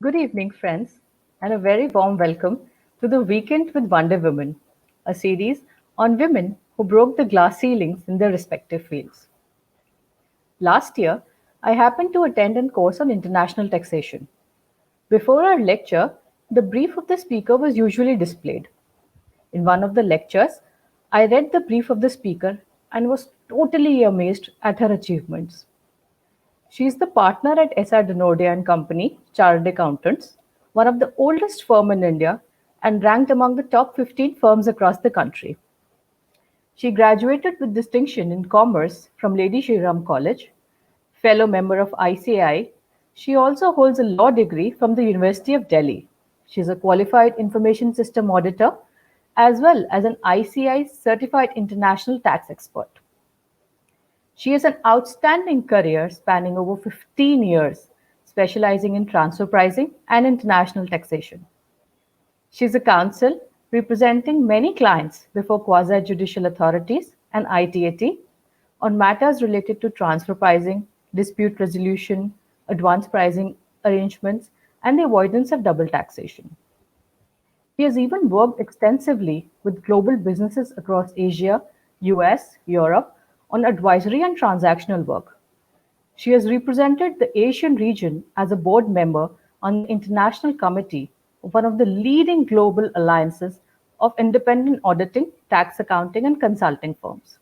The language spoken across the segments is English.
Good evening, friends, and a very warm welcome to the Weekend with Wonder Women, a series on women who broke the glass ceilings in their respective fields. Last year, I happened to attend a course on international taxation. Before our lecture, the brief of the speaker was usually displayed. In one of the lectures, I read the brief of the speaker and was totally amazed at her achievements. She is the partner at SR Denodia and Company, Chartered Accountants, one of the oldest firm in India and ranked among the top 15 firms across the country. She graduated with distinction in commerce from Lady Shri Ram College, fellow member of ICAI. She also holds a law degree from the University of Delhi. She is a qualified information system auditor as well as an ICAI certified international tax expert. She has an outstanding career spanning over 15 years, specializing in transfer pricing and international taxation. She is a counsel representing many clients before quasi-judicial authorities and ITAT on matters related to transfer pricing, dispute resolution, advance pricing arrangements, and the avoidance of double taxation. He has even worked extensively with global businesses across Asia, US, Europe on advisory and transactional work. She has represented the Asian region as a board member on the international committee of one of the leading global alliances of independent auditing, tax accounting, and consulting firms.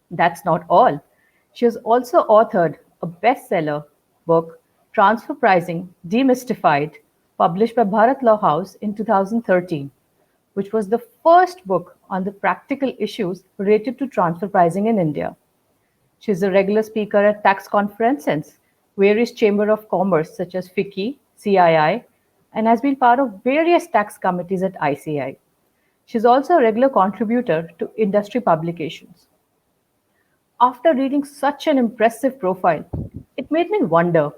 That's not all. She has also authored a bestseller book, Transfer Pricing Demystified, published by Bharat Law House in 2013, which was the first book on the practical issues related to transfer pricing in India. She is a regular speaker at tax conferences, various chamber of commerce such as FICCI, CII, and has been part of various tax committees at ICI. She is also a regular contributor to industry publications. After reading such an impressive profile, it made me wonder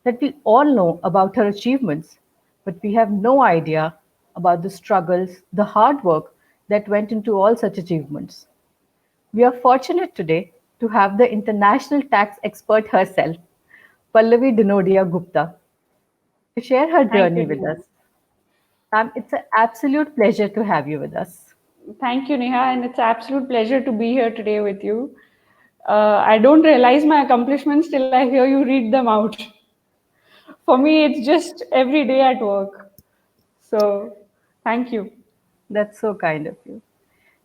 that we all know about her achievements, but we have no idea about the struggles, the hard work that went into all such achievements. We are fortunate today to have the international tax expert herself, Pallavi Dinodia Gupta, to share her Thank journey you, with Neha. us. It's an absolute pleasure to have you with us. Thank you, Neha, and it's an absolute pleasure to be here today with you. I don't realize my accomplishments till I hear you read them out. For me, it's just every day at work. So, thank you. That's so kind of you.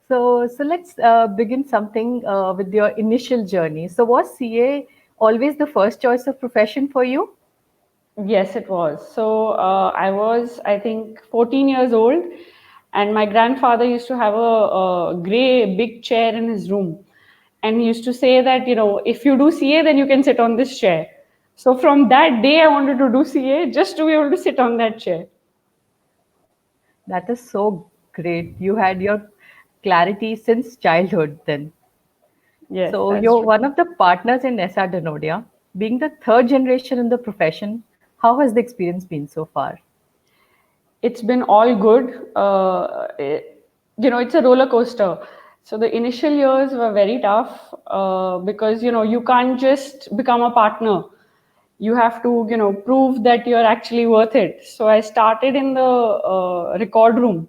So let's begin something with your initial journey. So was CA always the first choice of profession for you? Yes, it was. So, I was, I think, 14 years old, and my grandfather used to have a gray big chair in his room. And he used to say that, if you do CA, then you can sit on this chair. So, from that day, I wanted to do CA just to be able to sit on that chair. That is so great. You had your clarity since childhood then. Yes, So that's you're true. one of the partners in SR Denodia. Being the third generation in the profession, how has the experience been so far? It's been all good. It's a roller coaster. So the initial years were very tough because you can't just become a partner. You have to prove that you're actually worth it. So I started in the record room,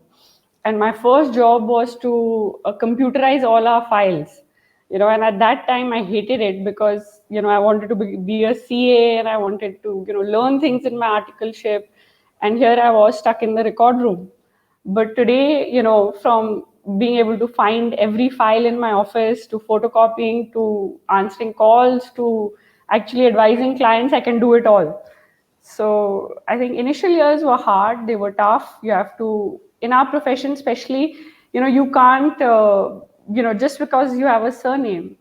and my first job was to computerize all our files. And at that time I hated it because I wanted to be a CA, and I wanted to learn things in my articleship, and here I was stuck in the record room. But today, from being able to find every file in my office, to photocopying, to answering calls, to actually advising clients, I can do it all. So I think initial years were hard, they were tough. You have to, in our profession especially, you can't, just because you have a surname,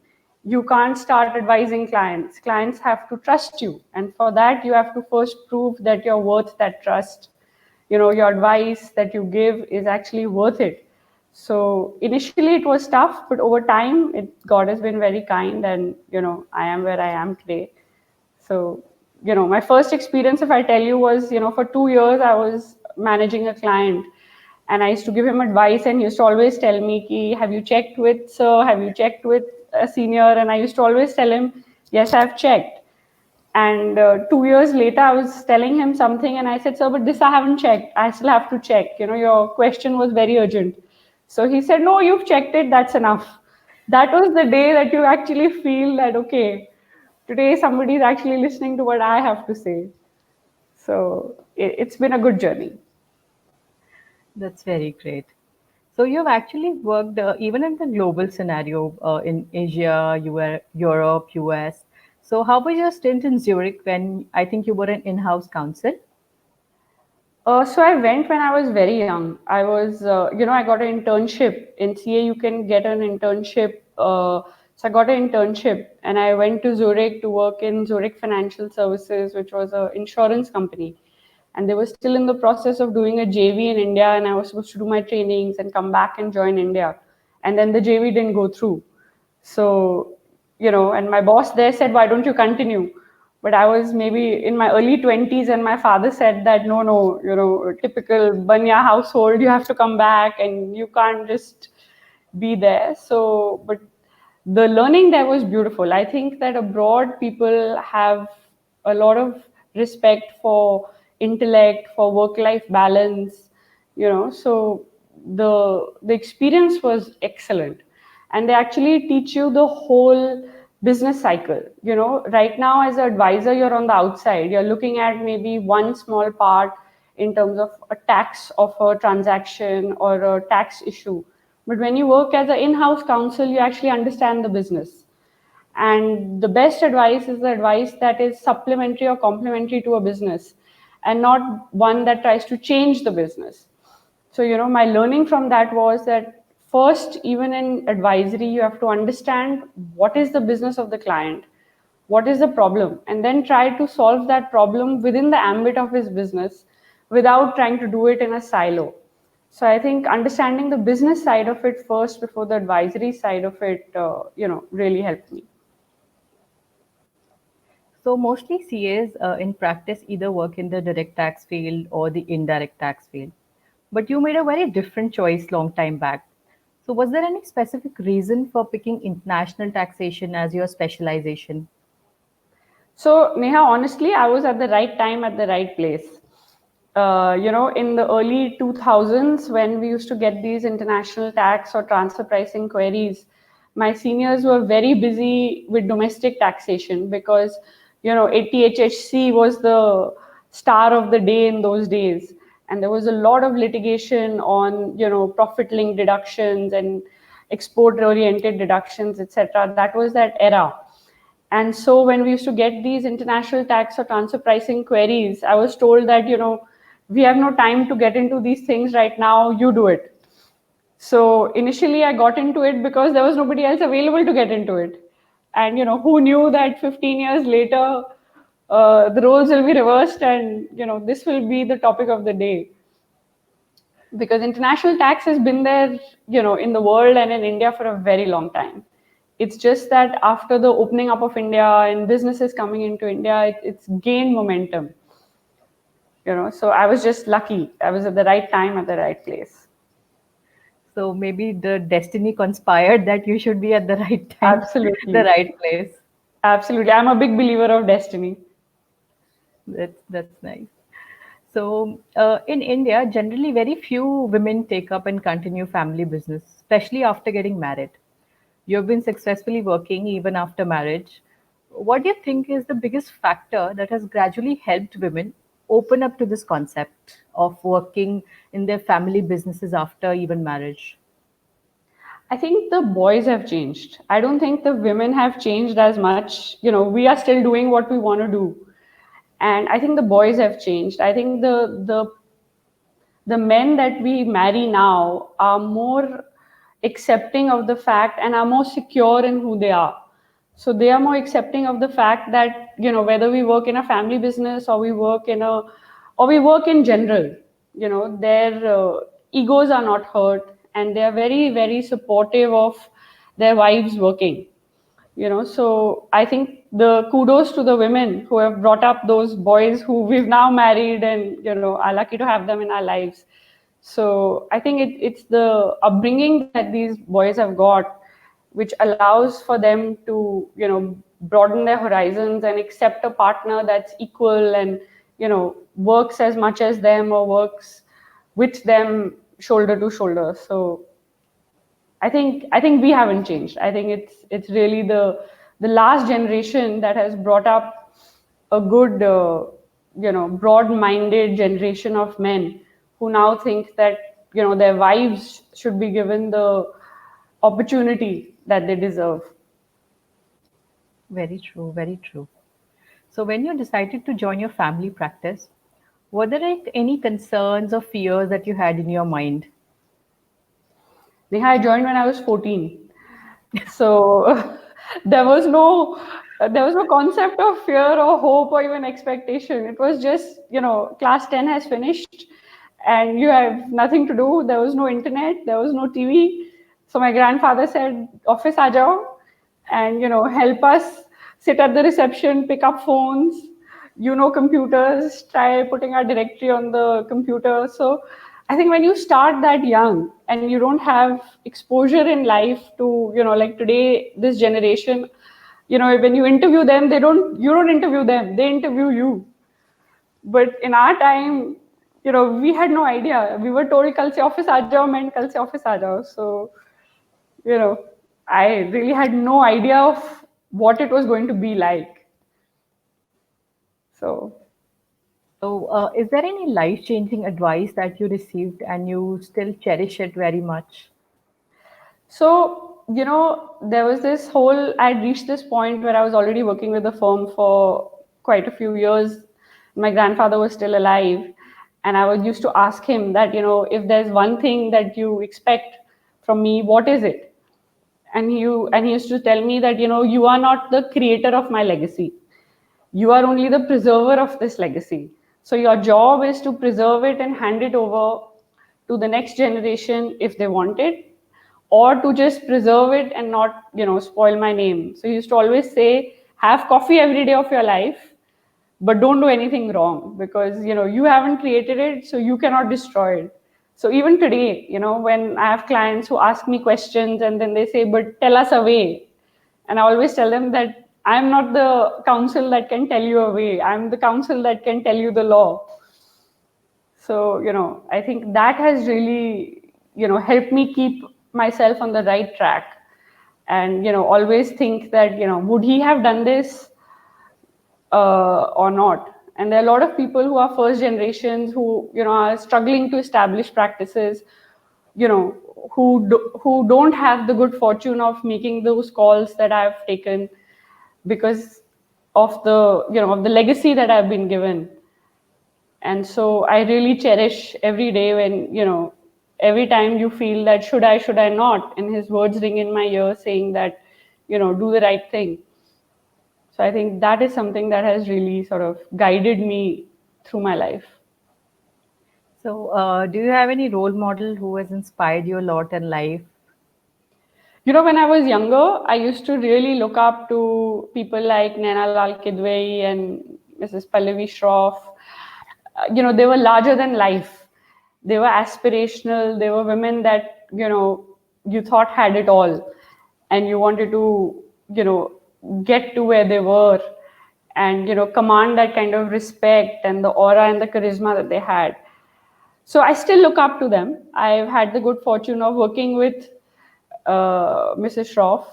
you can't start advising clients. Clients have to trust you. And for that, you have to first prove that you're worth that trust. Your advice that you give is actually worth it. So initially it was tough, but over time, God has been very kind, and I am where I am today. So, my first experience, if I tell you, was, for 2 years, I was managing a client, and I used to give him advice, and he used to always tell me, Ki, have you checked with sir? Have you checked with a senior? And I used to always tell him, yes, I've checked. And 2 years later, I was telling him something, and I said, "Sir, but this I haven't checked. I still have to check. Your question was very urgent." So he said, "No, you've checked it. That's enough." That was the day that you actually feel that, okay, today somebody is actually listening to what I have to say. So it's been a good journey. That's very great. So you've actually worked even in the global scenario in Asia, Europe, US. So how was your stint in Zurich when I think you were an in-house counsel? So I went when I was very young. I got an internship in CA. You can get an internship. So I got an internship, and I went to Zurich to work in Zurich Financial Services, which was an insurance company. And they were still in the process of doing a JV in India, and I was supposed to do my trainings and come back and join India. And then the JV didn't go through. So, and my boss there said, "Why don't you continue?" But I was maybe in my early 20s, and my father said that, "No, no, typical Banya household, you have to come back and you can't just be there." So, but the learning there was beautiful. I think that abroad people have a lot of respect for intellect, for work-life balance, so the experience was excellent. And they actually teach you the whole business cycle. Right now as an advisor, you're on the outside, you're looking at maybe one small part in terms of a tax of a transaction or a tax issue. But when you work as an in-house counsel, you actually understand the business. And the best advice is the advice that is supplementary or complementary to a business, and not one that tries to change the business. So, my learning from that was that first, even in advisory, you have to understand what is the business of the client, what is the problem, and then try to solve that problem within the ambit of his business without trying to do it in a silo. So I think understanding the business side of it first before the advisory side of it, really helped me. So mostly CAs in practice either work in the direct tax field or the indirect tax field. But you made a very different choice long time back. So was there any specific reason for picking international taxation as your specialization? So, Neha, honestly, I was at the right time at the right place. In the early 2000s, when we used to get these international tax or transfer pricing queries, my seniors were very busy with domestic taxation because, ATHHC was the star of the day in those days. And there was a lot of litigation on, profit linked deductions and export oriented deductions, etc. That was that era. And so when we used to get these international tax or transfer pricing queries, I was told that, we have no time to get into these things right now, you do it. So initially I got into it because there was nobody else available to get into it. And, who knew that 15 years later, the roles will be reversed and, this will be the topic of the day. Because international tax has been there, in the world and in India for a very long time. It's just that after the opening up of India and businesses coming into India, it's gained momentum. So I was just lucky. I was at the right time at the right place. So maybe the destiny conspired that you should be at the right time, the Absolutely. right place. Absolutely. I'm a big believer of destiny. That's nice. So in India, generally very few women take up and continue family business, especially after getting married. You've been successfully working even after marriage. What do you think is the biggest factor that has gradually helped women open up to this concept of working in their family businesses after even marriage? I think the boys have changed. I don't think the women have changed as much. We are still doing what we want to do. And I think the boys have changed. I think the men that we marry now are more accepting of the fact and are more secure in who they are. So they are more accepting of the fact that, whether we work in a family business or we work in general, their egos are not hurt, and they are very, very supportive of their wives working. So I think the kudos to the women who have brought up those boys who we've now married, and are lucky to have them in our lives. So I think it's the upbringing that these boys have got, which allows for them to broaden their horizons and accept a partner that's equal and, works as much as them or works with them shoulder to shoulder. So I think we haven't changed. I think it's really the last generation that has brought up a good, broad-minded generation of men who now think that their wives should be given the opportunity that they deserve. Very true, very true. So, when you decided to join your family practice, were there like any concerns or fears that you had in your mind? Neha, I joined when I was 14. So there was no concept of fear or hope or even expectation. It was just, class 10 has finished and you have nothing to do. There was no internet, there was no TV. So my grandfather said, office aa jao, and help us sit at the reception, pick up phones, computers, try putting our directory on the computer. So I think when you start that young and you don't have exposure in life to, like today, this generation, when you interview them, you don't interview them, they interview you. But in our time, we had no idea. We were told kal se office aa jao meant kal se office aa jao. So, you know, I really had no idea of what it was going to be like. So, So, is there any life changing advice that you received and you still cherish it very much? there was this whole, I'd reached this point where I was already working with the firm for quite a few years. My grandfather was still alive. And I was used to ask him that, if there's one thing that you expect from me, what is it? And he used to tell me that, you are not the creator of my legacy. You are only the preserver of this legacy. So your job is to preserve it and hand it over to the next generation if they want it, or to just preserve it and not, spoil my name. So he used to always say, have coffee every day of your life, but don't do anything wrong, because you haven't created it, so you cannot destroy it. So even today, when I have clients who ask me questions and then they say, but tell us a way, and I always tell them that I'm not the counsel that can tell you a way, I'm the counsel that can tell you the law. So I think that has really helped me keep myself on the right track, and always think that would he have done this or not. And there are a lot of people who are first generations who are struggling to establish practices, who don't have the good fortune of making those calls that I've taken, because of the legacy that I've been given. And so I really cherish every day when every time you feel that should I not, and his words ring in my ear saying that do the right thing. So I think that is something that has really sort of guided me through my life. So, do you have any role model who has inspired you a lot in life? When I was younger, I used to really look up to people like Naina Lal Kidwai and Mrs. Pallavi Shroff. They were larger than life. They were aspirational. They were women that, you thought had it all. And you wanted to, get to where they were and, command that kind of respect and the aura and the charisma that they had. So I still look up to them. I've had the good fortune of working with Mrs. Shroff,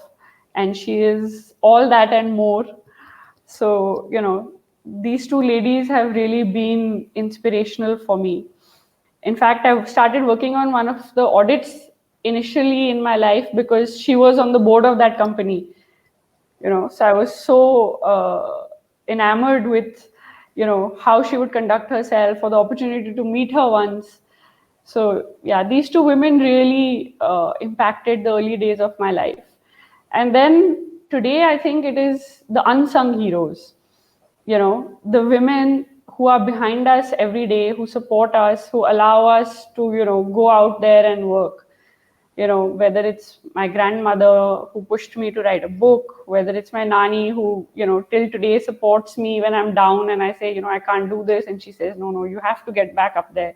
and she is all that and more. So, these two ladies have really been inspirational for me. In fact, I started working on one of the audits initially in my life because she was on the board of that company. So I was so enamored with, how she would conduct herself, or the opportunity to meet her once. So yeah, these two women really impacted the early days of my life. And then today, I think it is the unsung heroes, the women who are behind us every day, who support us, who allow us to, go out there and work. Whether it's my grandmother who pushed me to write a book, whether it's my nanny who, till today supports me when I'm down and I say, I can't do this. And she says, no, you have to get back up there.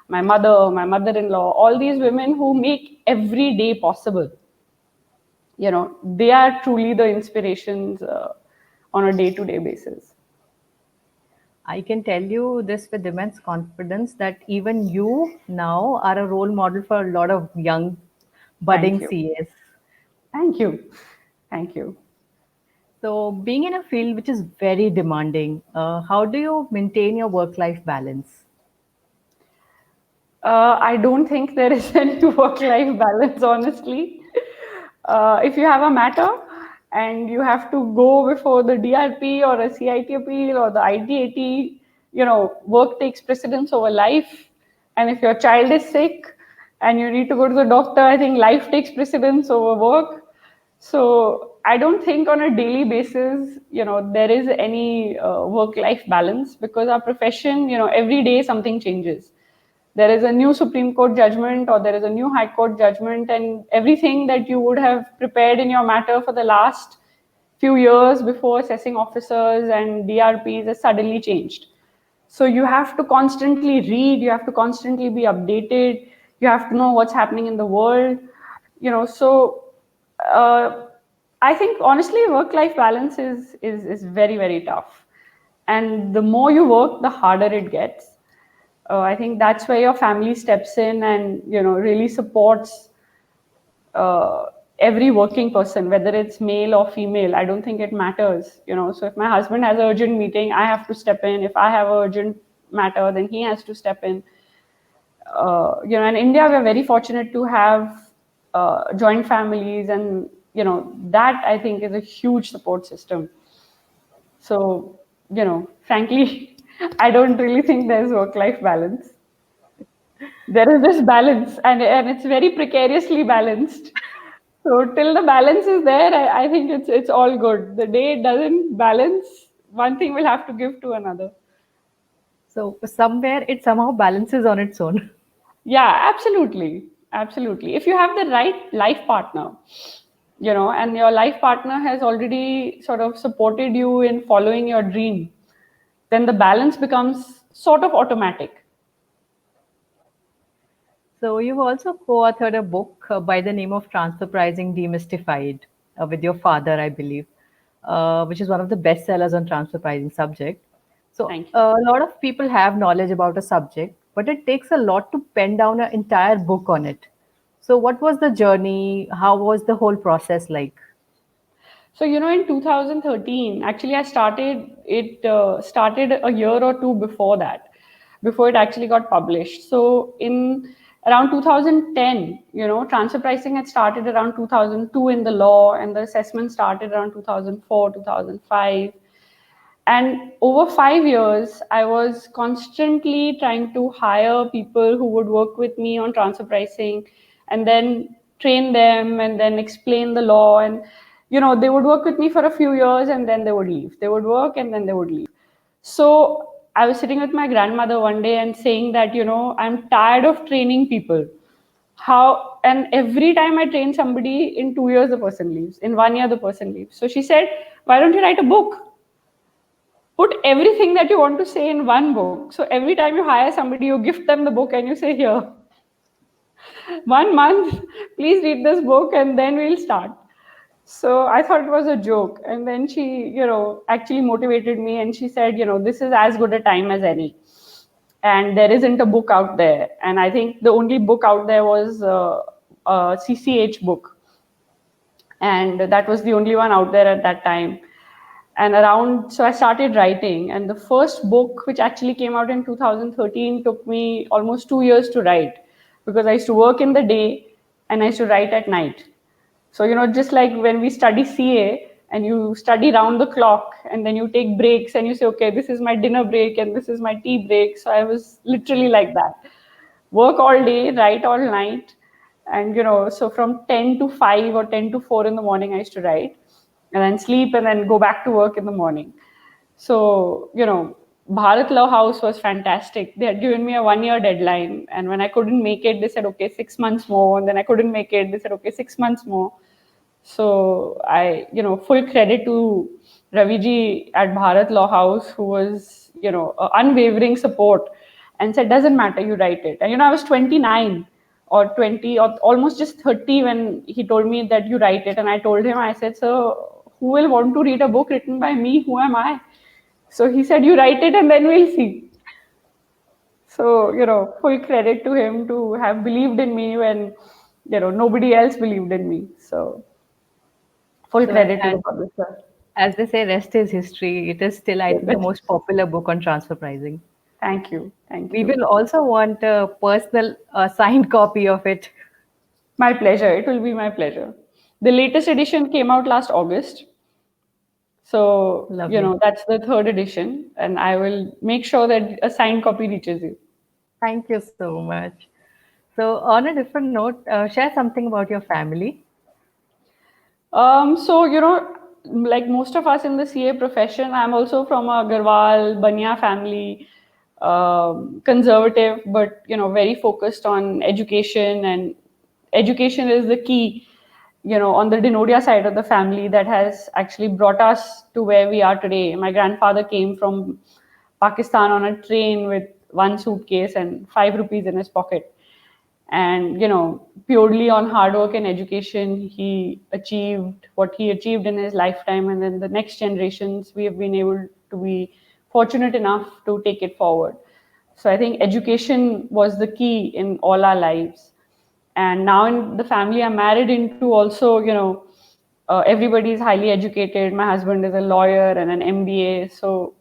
My mother, my mother-in-law, all these women who make every day possible. they are truly the inspirations on a day-to-day basis. I can tell you this with immense confidence that even you now are a role model for a lot of young Thank budding you. CAs. Thank you. Thank you. So, being in a field which is very demanding, how do you maintain your work life balance? I don't think there is any work-life balance, honestly. If you have a matter and you have to go before the DRP or a CIT appeal or the ITAT, work takes precedence over life. And if your child is sick and you need to go to the doctor, I think life takes precedence over work. So I don't think on a daily basis, there is any work-life balance, because our profession, every day something changes. There is a new Supreme Court judgment or there is a new High Court judgment, and everything that you would have prepared in your matter for the last few years before assessing officers and DRPs has suddenly changed. So you have to constantly read, you have to constantly be updated, you have to know what's happening in the world. So uh, I think honestly, work-life balance is very, very tough. And the more you work, the harder it gets. I think that's where your family steps in and really supports uh, every working person, whether it's male or female. I don't think it matters. So if my husband has an urgent meeting, I have to step in. If I have an urgent matter, then he has to step in. In India, we're very fortunate to have joint families, and that I think is a huge support system. So frankly, I don't really think there's work-life balance. There is this balance, and it's very precariously balanced. So till the balance is there, I think it's all good. The day it doesn't balance, one thing will have to give to another. So, somewhere it somehow balances on its own. Yeah, absolutely. Absolutely. If you have the right life partner, and your life partner has already sort of supported you in following your dream, then the balance becomes sort of automatic. So, you've also co authored a book by the name of Transfer Pricing Demystified with your father, I believe, which is one of the best sellers on transfer pricing subject. So, Thank you. a lot of people have knowledge about a subject, but it takes a lot to pen down an entire book on it. So, what was the journey? How was the whole process like? So, in 2013, actually, started a year or two before that, before it actually got published. So, in around 2010, transfer pricing had started around 2002 in the law, and the assessment started around 2004, 2005. And over 5 years, I was constantly trying to hire people who would work with me on transfer pricing, and then train them and then explain the law. And, they would work with me for a few years and then they would leave. They would work and then they would leave. So I was sitting with my grandmother one day and saying that, I'm tired of training people. And every time I train somebody, in 2 years, the person leaves. In 1 year, the person leaves. So she said, why don't you write a book? Put everything that you want to say in one book. So every time you hire somebody, you gift them the book and you say, here, 1 month, please read this book and then we'll start. So I thought it was a joke. And then she, actually motivated me and she said, this is as good a time as any. And there isn't a book out there. And I think the only book out there was a CCH book. And that was the only one out there at that time. And so I started writing, and the first book, which actually came out in 2013, took me almost 2 years to write, because I used to work in the day and I used to write at night. So just like when we study CA and you study round the clock and then you take breaks and you say, okay, this is my dinner break and this is my tea break. So I was literally like that: work all day, write all night. And so from 10 to 5 or 10 to 4 in the morning, I used to write, and then sleep and then go back to work in the morning. So Bharat Law House was fantastic. They had given me a 1 year deadline, and when I couldn't make it, they said, okay, 6 months more. And then I couldn't make it, they said, okay, 6 months more. So I, full credit to Raviji at Bharat Law House, who was, unwavering support, and said, doesn't matter, you write it. And I was 29 or 20 or almost just 30 when he told me that you write it. And I told him, I said, so who will want to read a book written by me? Who am I? So he said, you write it and then we'll see. So, full credit to him to have believed in me when, nobody else believed in me. So full So, credit to the as, publisher. as they say, rest is history. It is still, I Yeah, think, the but most popular book on transfer pricing. thank you. Thank We you. will also want a personal signed copy of it. My pleasure. It will be my pleasure. The latest edition came out last August. So, Lovely. that's the third edition, and I will make sure that a signed copy reaches you. Thank you so much. So, on a different note, share something about your family. So, like most of us in the CA profession, I'm also from a Garwal, Banya family, conservative, but, very focused on education. And education is the key, on the Dinodia side of the family that has actually brought us to where we are today. My grandfather came from Pakistan on a train with one suitcase and 5 rupees in his pocket. And purely on hard work and education, he achieved what he achieved in his lifetime. And then the next generations, we have been able to be fortunate enough to take it forward. So I think education was the key in all our lives. And now in the family I'm married into also, everybody is highly educated. My husband is a lawyer and an MBA. So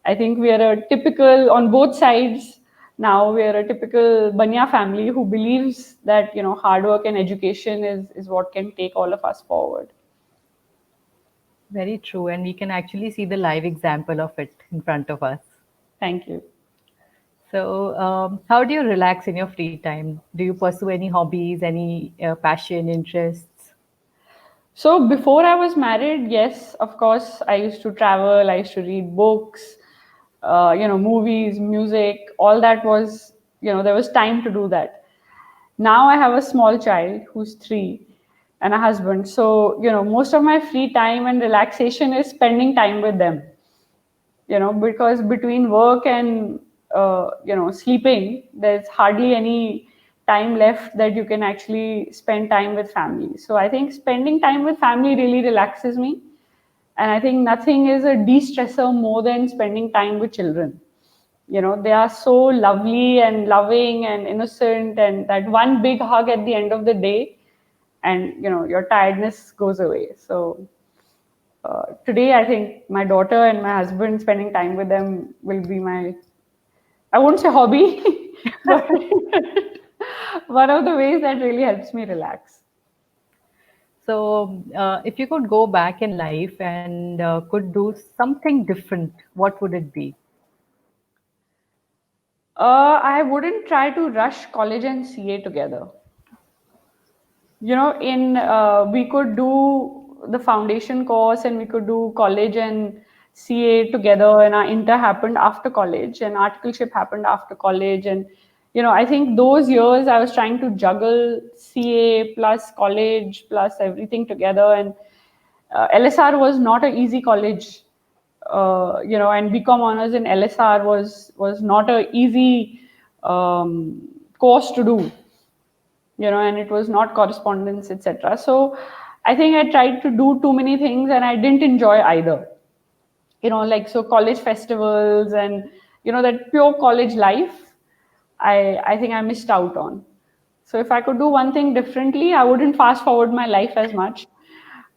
I think we are a typical, on both sides now, we are a typical Banya family who believes that, hard work and education is what can take all of us forward. Very true. And we can actually see the live example of it in front of us. Thank you. So, how do you relax in your free time? Do you pursue any hobbies, any passion, interests? So before I was married, yes, of course, I used to travel, I used to read books, movies, music, all that was, there was time to do that. Now I have a small child who's 3 and a husband. So, most of my free time and relaxation is spending time with them, because between work and, sleeping, there's hardly any time left that you can actually spend time with family. So I think spending time with family really relaxes me. And I think nothing is a de-stressor more than spending time with children. They are so lovely and loving and innocent, and that one big hug at the end of the day, and your tiredness goes away. So today I think my daughter and my husband, spending time with them will be my, I won't say hobby, but one of the ways that really helps me relax. So, if you could go back in life and could do something different, what would it be? I wouldn't try to rush college and CA together. In we could do the foundation course and we could do college and CA together, and our inter happened after college and articleship happened after college. And I think those years I was trying to juggle CA plus college plus everything together. And LSR was not an easy college, and BCom honors in LSR was not a easy course to do, and it was not correspondence, etc. So I think I tried to do too many things and I didn't enjoy either. Like, so college festivals and that pure college life, I think I missed out on. So if I could do one thing differently, I wouldn't fast forward my life as much.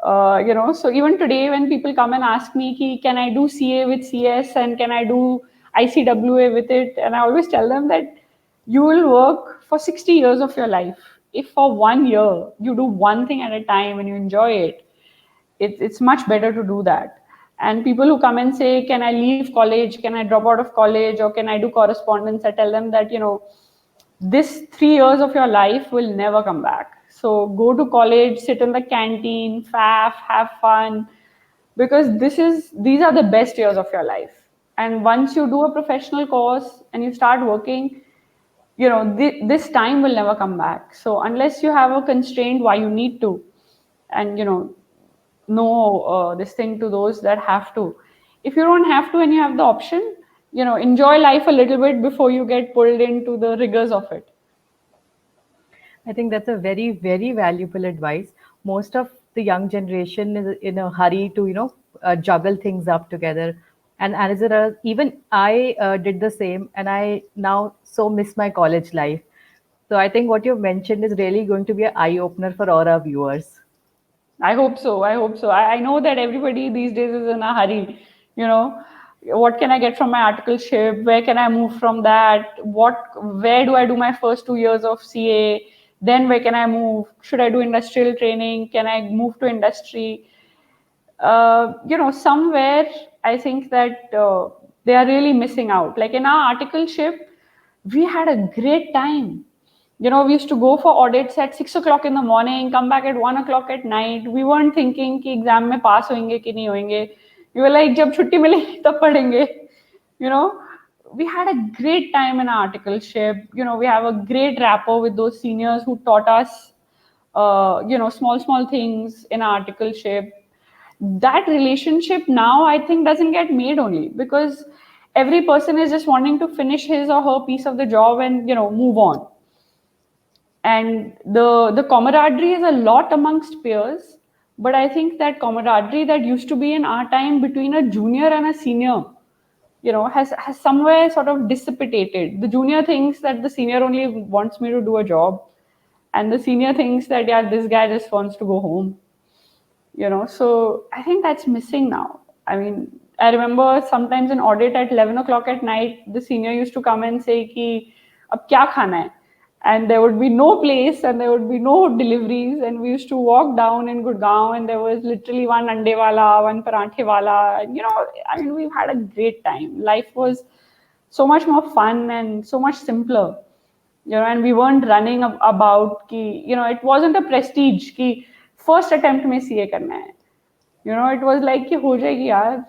So even today when people come and ask me ki, can I do CA with CS and can I do ICWA with it, and I always tell them that you will work for 60 years of your life. If for 1 year you do one thing at a time and you enjoy it, it's much better to do that. And people who come and say, can I leave college, can I drop out of college, or can I do correspondence, I tell them that this 3 years of your life will never come back. So go to college, sit in the canteen, faff, have fun, because these are the best years of your life. And once you do a professional course and you start working, this time will never come back. So unless you have a constraint why you need to, and no this thing to those that have to. If you don't have to and you have the option, enjoy life a little bit before you get pulled into the rigors of it. I think that's a very, very valuable advice. Most of the young generation is in a hurry to, juggle things up together. And as even I did the same, and I now so miss my college life. So I think what you've mentioned is really going to be an eye opener for all our viewers. I hope so. I hope so. I know that everybody these days is in a hurry. You know, what can I get from my articleship? Where can I move from that? Where do I do my first 2 years of CA? Then where can I move? Should I do industrial training? Can I move to industry? Somewhere I think that they are really missing out. Like in our articleship, we had a great time. We used to go for audits at 6 o'clock in the morning, come back at 1 o'clock at night. We weren't thinking कि exam में pass होंगे कि नहीं होंगे. We were like जब छुट्टी मिलेगी तब पढ़ेंगे. You know, we had a great time in our articleship. We have a great rapport with those seniors who taught us, small things in our articleship. That relationship now I think doesn't get made only because every person is just wanting to finish his or her piece of the job and move on. And the camaraderie is a lot amongst peers, but I think that camaraderie that used to be in our time between a junior and a senior has somewhere sort of dissipated. The junior thinks that the senior only wants me to do a job, and the senior thinks that yeah, this guy just wants to go home. So I think that's missing now. I mean, I remember sometimes in audit at 11 o'clock at night, the senior used to come and say ki ab kya khana hai, and there would be no place and there would be no deliveries, and we used to walk down in Gurgaon and there was literally one ande wala, one paranthe wala, and I mean, we've had a great time. Life was so much more fun and so much simpler. And we weren't running about ki, it wasn't a prestige ki first attempt में CA करना है. It was like कि हो जाएगी यार.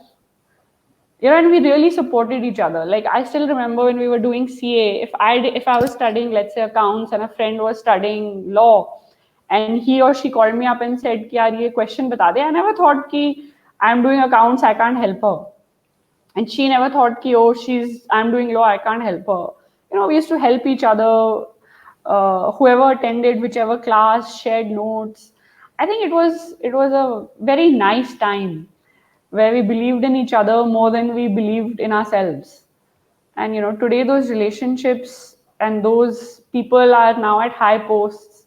And we really supported each other. Like I still remember when we were doing CA, if I was studying, let's say, accounts, and a friend was studying law, and he or she called me up and said कि यार ये question बता दे. I never thought कि I'm doing accounts, I can't help her. And she never thought ki, oh, I'm doing law, I can't help her. We used to help each other. Whoever attended whichever class shared notes. I think it was a very nice time where we believed in each other more than we believed in ourselves. And today those relationships and those people are now at high posts.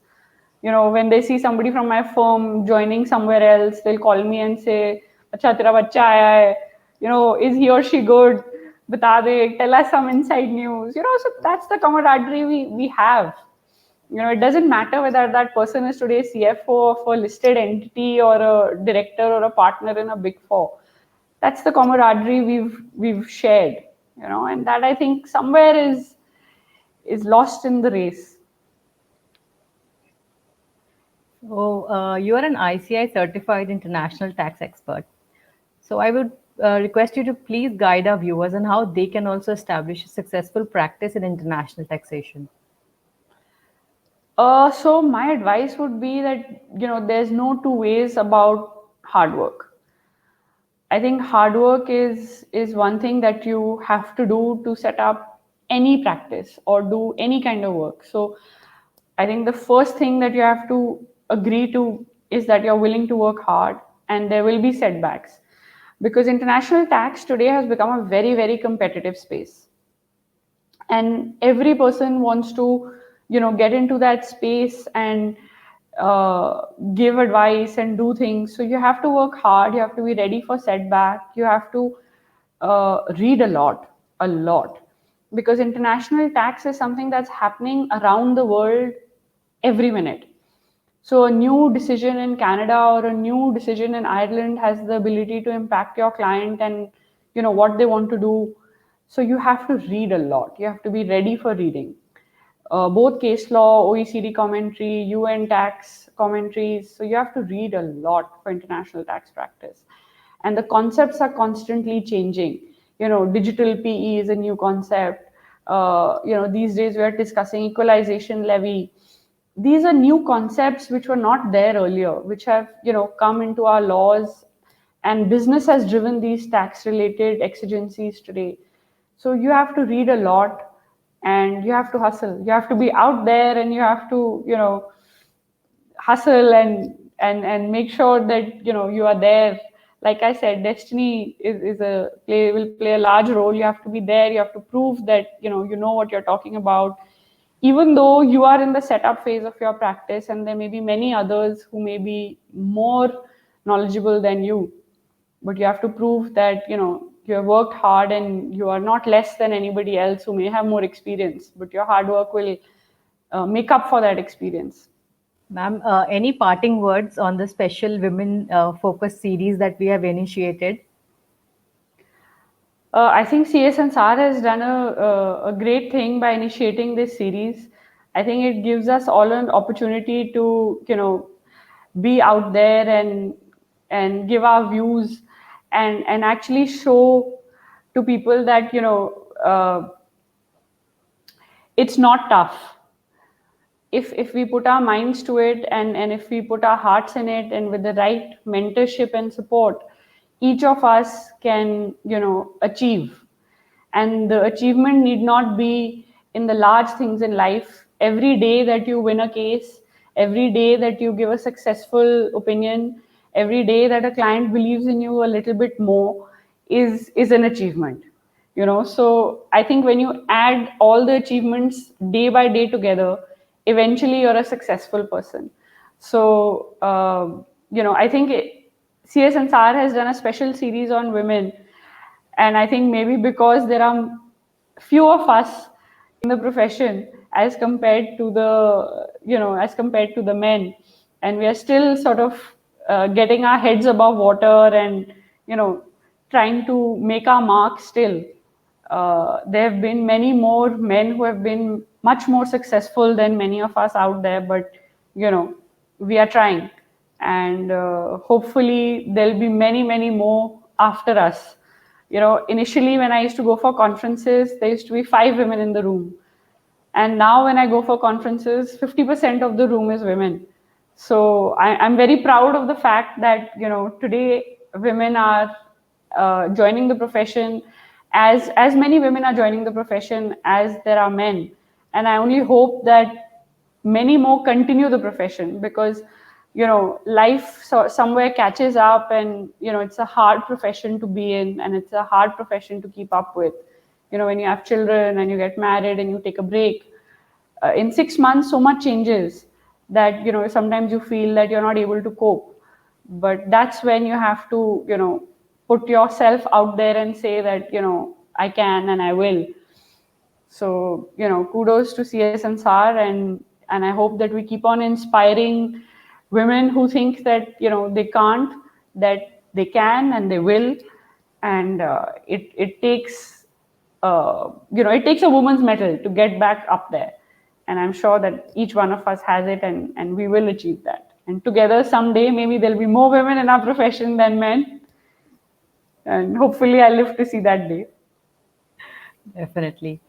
When they see somebody from my firm joining somewhere else, they'll call me and say, "Acha, tera bachcha aaya hai. Is he or she good? Bata de, tell us some inside news." So that's the camaraderie we have. It doesn't matter whether that person is today CFO of a listed entity or a director or a partner in a big four. That's the camaraderie we've shared, and that I think somewhere is lost in the race. So, you are an ICI certified international tax expert. So, I would request you to please guide our viewers on how they can also establish a successful practice in international taxation. So my advice would be that there's no two ways about hard work. I think hard work is one thing that you have to do to set up any practice or do any kind of work. So I think the first thing that you have to agree to is that you're willing to work hard, and there will be setbacks, because international tax today has become a very, very competitive space, and every person wants to get into that space and give advice and do things. So you have to work hard, you have to be ready for setback, you have to read a lot, because international tax is something that's happening around the world every minute. So a new decision in Canada or a new decision in Ireland has the ability to impact your client and what they want to do. So you have to read a lot. You have to be ready for reading. Both case law, OECD commentary, UN tax commentaries. So you have to read a lot for international tax practice. And the concepts are constantly changing. Digital PE is a new concept. These days we are discussing equalization levy. These are new concepts which were not there earlier, which have come into our laws, and business has driven these tax related exigencies today. So you have to read a lot, and you have to hustle. You have to be out there, and you have to, hustle and make sure that you are there. Like I said, destiny is a play will play a large role. You have to be there. You have to prove that you know what you're talking about, even though you are in the setup phase of your practice, and there may be many others who may be more knowledgeable than you. But you have to prove that you have worked hard, and you are not less than anybody else who may have more experience, but your hard work will make up for that experience. Ma'am, any parting words on the special women focused series that we have initiated? I think CSNSR has done a great thing by initiating this series. I think it gives us all an opportunity to, be out there and give our views, and actually show to people that it's not tough. If we put our minds to it, and if we put our hearts in it, and with the right mentorship and support, each of us can achieve. And the achievement need not be in the large things in life. Every day that you win a case, every day that you give a successful opinion, every day that a client believes in you a little bit more is an achievement. So I think when you add all the achievements day by day together, eventually you're a successful person. So I think CSNSR has done a special series on women, and I think maybe because there are few of us in the profession as compared to the men, and we are still sort of getting our heads above water, and trying to make our mark still. There have been many more men who have been much more successful than many of us out there, but we are trying, and hopefully there'll be many, many more after us. Initially when I used to go for conferences, there used to be 5 women in the room, and now when I go for conferences, 50% of the room is women. So I'm very proud of the fact that today women are joining the profession, as many women are joining the profession as there are men. And I only hope that many more continue the profession, because life somewhere catches up, and it's a hard profession to be in, and it's a hard profession to keep up with. When you have children and you get married and you take a break, in 6 months so much changes that sometimes you feel that you're not able to cope. But that's when you have to put yourself out there and say that I can and I will. So kudos to CSNSR, and I hope that we keep on inspiring women who think that they can't, that they can and they will. And it takes it takes a woman's mettle to get back up there, and I'm sure that each one of us has it, and we will achieve that. And together someday maybe there'll be more women in our profession than men, and hopefully I live to see that day. Definitely.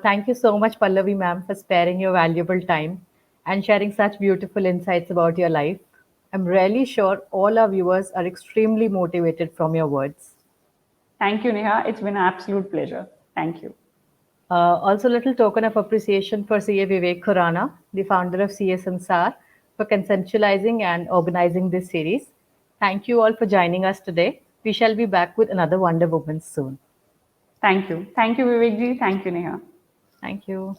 Thank you so much, Pallavi ma'am, for sparing your valuable time and sharing such beautiful insights about your life. I'm really sure all our viewers are extremely motivated from your words. Thank you, Neha. It's been an absolute pleasure. Thank you. Also, little token of appreciation for CA Vivek Khurana, the founder of CSNSR, for conceptualizing and organizing this series. Thank you all for joining us today. We shall be back with another Wonder Woman soon. Thank you. Thank you, Vivekji. Thank you, Neha. Thank you.